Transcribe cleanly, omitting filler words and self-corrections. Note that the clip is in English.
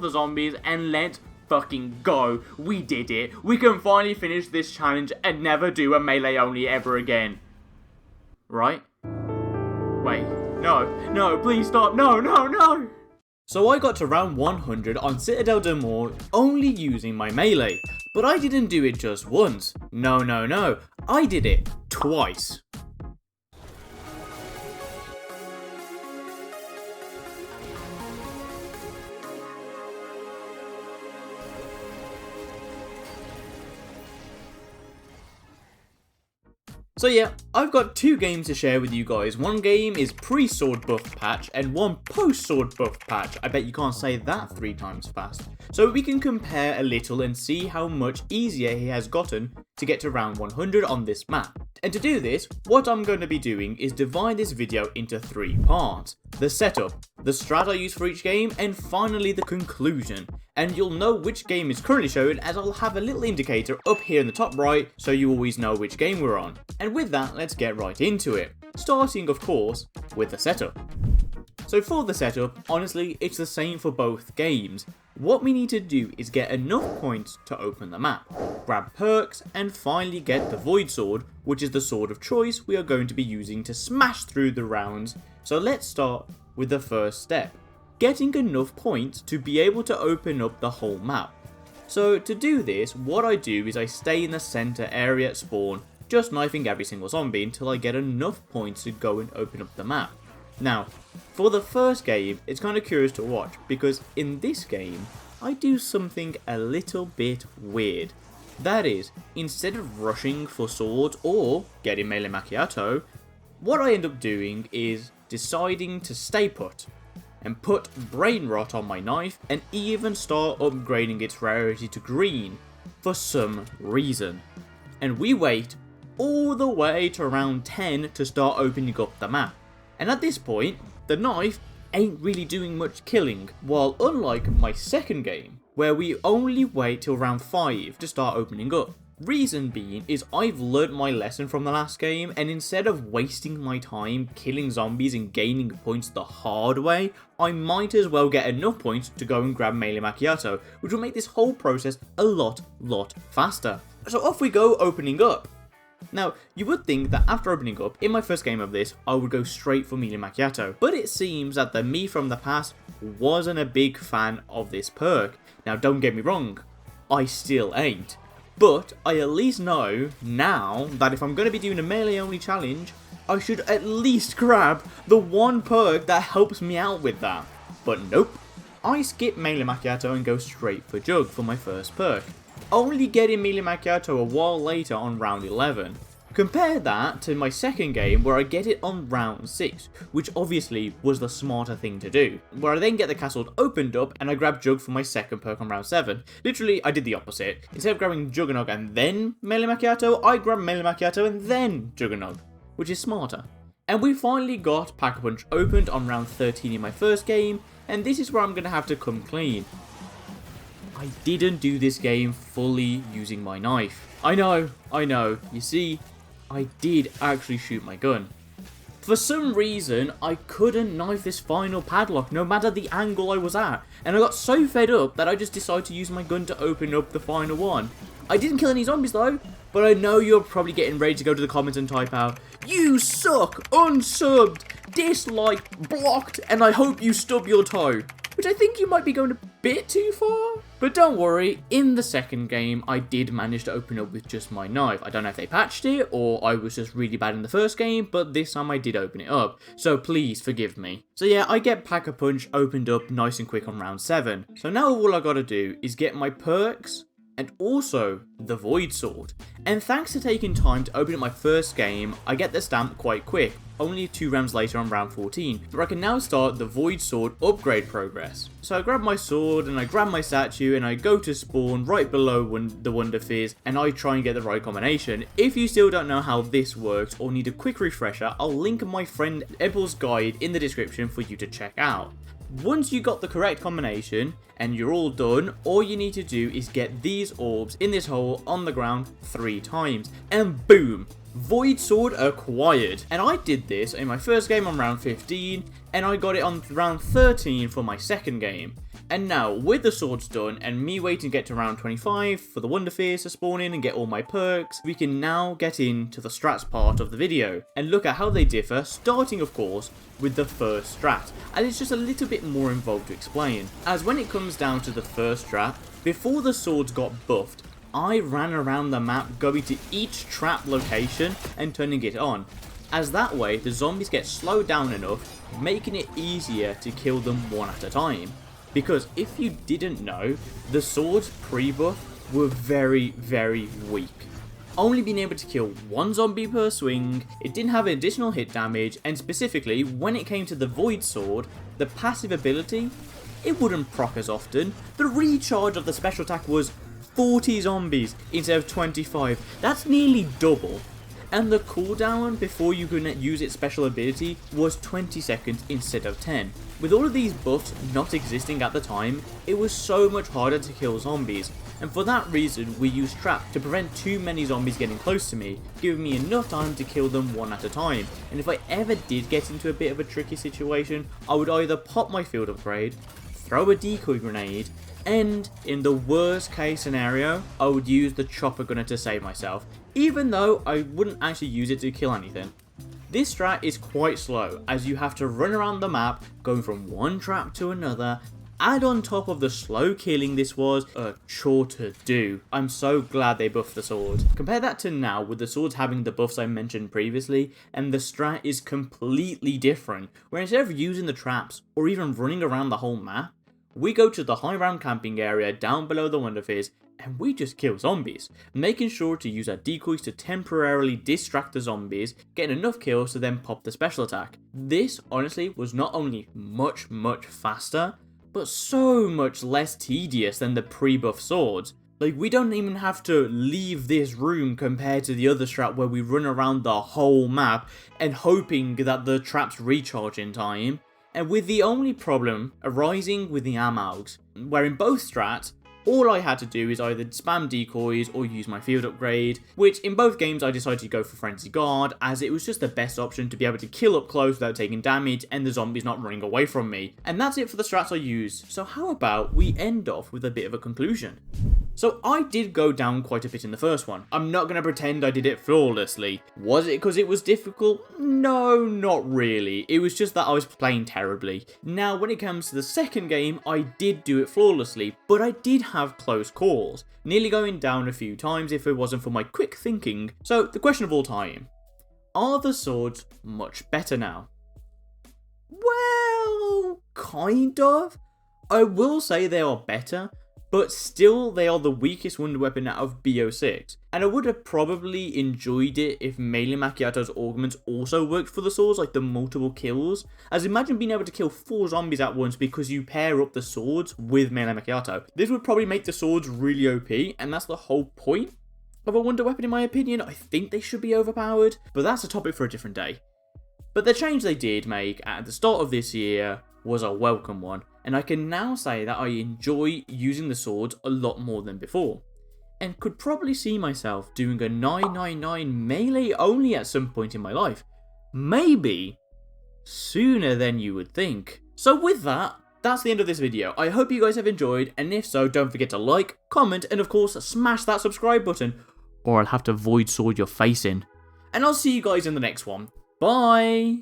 the zombies and let's fucking go. We did it. We can finally finish this challenge and never do a melee only ever again. Right? Wait. No, please stop. No. So I got to round 100 on Citadel de Mort only using my melee. But I didn't do it just once. No. I did it twice. So yeah, I've got two games to share with you guys. One game is pre-sword buff patch and one post-sword buff patch. I bet you can't say that 3 times fast. So we can compare a little and see how much easier he has gotten to get to round 100 on this map. And to do this, what I'm going to be doing is divide this video into 3 parts. The setup, the strat I use for each game, and finally the conclusion. And you'll know which game is currently showing as I'll have a little indicator up here in the top right so you always know which game we're on. And with that, let's get right into it. Starting of course with the setup. So for the setup, honestly it's the same for both games. What we need to do is get enough points to open the map, grab perks, and finally get the Void Sword, which is the sword of choice we are going to be using to smash through the rounds. So let's start with the first step. Getting enough points to be able to open up the whole map. So to do this, what I do is I stay in the center area at spawn, just knifing every single zombie until I get enough points to go and open up the map. Now, for the first game, it's kind of curious to watch, because in this game, I do something a little bit weird. That is, instead of rushing for swords or getting melee macchiato, what I end up doing is deciding to stay put and put brain rot on my knife and even start upgrading its rarity to green for some reason. And we wait all the way to round 10 to start opening up the map. And at this point, the knife ain't really doing much killing, while unlike my second game, where we only wait till round 5 to start opening up. Reason being is I've learnt my lesson from the last game, and instead of wasting my time killing zombies and gaining points the hard way, I might as well get enough points to go and grab melee macchiato, which will make this whole process a lot faster. So off we go opening up. Now, you would think that after opening up, in my first game of this, I would go straight for melee macchiato, but it seems that the me from the past wasn't a big fan of this perk. Now don't get me wrong, I still ain't. But I at least know now that if I'm going to be doing a melee only challenge, I should at least grab the one perk that helps me out with that. But nope, I skip melee macchiato and go straight for jug for my first perk, only getting melee macchiato a while later on round 11. Compare that to my second game where I get it on round 6, which obviously was the smarter thing to do, where I then get the castle opened up and I grab Jug for my second perk on round 7. Literally, I did the opposite. Instead of grabbing Juggernog and then Melee Macchiato, I grab Melee Macchiato and then Juggernog, which is smarter. And we finally got Pack-a-Punch opened on round 13 in my first game, and this is where I'm going to have to come clean. I didn't do this game fully using my knife. I know, you see, I did actually shoot my gun. For some reason, I couldn't knife this final padlock no matter the angle I was at, and I got so fed up that I just decided to use my gun to open up the final one. I didn't kill any zombies though, but I know you're probably getting ready to go to the comments and type out, "You suck, unsubbed, dislike, blocked, and I hope you stub your toe." Which I think you might be going a bit too far. But don't worry, in the second game, I did manage to open up with just my knife. I don't know if they patched it, or I was just really bad in the first game, but this time I did open it up. So please forgive me. So yeah, I get Pack-a-Punch opened up nice and quick on round 7. So now all I gotta do is get my perks, and also the Void Sword. And thanks to taking time to open up my first game, I get the stamp quite quick, only 2 rounds later on round 14, where I can now start the Void Sword upgrade progress. So I grab my sword and I grab my statue and I go to spawn right below the Wonder Fizz and I try and get the right combination. If you still don't know how this works or need a quick refresher, I'll link my friend Ebble's guide in the description for you to check out. Once you got the correct combination and you're all done, all you need to do is get these orbs in this hole on the ground 3 times and boom, Void Sword acquired. And I did this in my first game on round 15 and I got it on round 13 for my second game. And now, with the swords done, and me waiting to get to round 25 for the Wonder Fears to spawn in and get all my perks, we can now get into the strats part of the video, and look at how they differ, starting of course, with the first strat, and it's just a little bit more involved to explain. As when it comes down to the first strat, before the swords got buffed, I ran around the map going to each trap location and turning it on, as that way the zombies get slowed down enough, making it easier to kill them one at a time. Because if you didn't know, the swords pre-buff were very, very weak. Only being able to kill one zombie per swing, it didn't have additional hit damage, and specifically, when it came to the Void Sword, the passive ability, it wouldn't proc as often. The recharge of the special attack was 40 zombies instead of 25. That's nearly double. And the cooldown before you could use its special ability was 20 seconds instead of 10. With all of these buffs not existing at the time, it was so much harder to kill zombies, and for that reason we used Trap to prevent too many zombies getting close to me, giving me enough time to kill them one at a time. And if I ever did get into a bit of a tricky situation, I would either pop my field upgrade, throw a decoy grenade, and in the worst case scenario, I would use the chopper gunner to save myself, even though I wouldn't actually use it to kill anything. This strat is quite slow, as you have to run around the map, going from one trap to another. Add on top of the slow killing, this was a chore to do. I'm so glad they buffed the sword. Compare that to now, with the swords having the buffs I mentioned previously, and the strat is completely different, where instead of using the traps, or even running around the whole map, we go to the high ground camping area down below the Wonder Fizz, and we just kill zombies, making sure to use our decoys to temporarily distract the zombies, getting enough kills to then pop the special attack. This honestly was not only much faster, but so much less tedious than the pre-buff swords. Like, we don't even have to leave this room compared to the other strat where we run around the whole map and hoping that the traps recharge in time. And with the only problem arising with the Amaugs, where in both strats, all I had to do is either spam decoys or use my field upgrade, which in both games I decided to go for Frenzy Guard, as it was just the best option to be able to kill up close without taking damage and the zombies not running away from me. And that's it for the strats I used, so how about we end off with a bit of a conclusion? So I did go down quite a bit in the first one. I'm not going to pretend I did it flawlessly. Was it because it was difficult? No, not really. It was just that I was playing terribly. Now, when it comes to the second game, I did do it flawlessly, but I did have close calls, nearly going down a few times if it wasn't for my quick thinking. So, the question of all time. Are the swords much better now? Well, kind of. I will say they are better, but still they are the weakest wonder weapon out of BO6, and I would have probably enjoyed it if Melee Macchiato's augments also worked for the swords, like the multiple kills, as imagine being able to kill 4 zombies at once because you pair up the swords with Melee Macchiato. This would probably make the swords really OP, and that's the whole point of a wonder weapon in my opinion. I think they should be overpowered, but that's a topic for a different day. But the change they did make at the start of this year was a welcome one, and I can now say that I enjoy using the swords a lot more than before, and could probably see myself doing a 999 melee only at some point in my life. Maybe sooner than you would think. So with that, that's the end of this video. I hope you guys have enjoyed, and if so, don't forget to like, comment, and of course smash that subscribe button, or I'll have to void sword your face in. And I'll see you guys in the next one. Bye!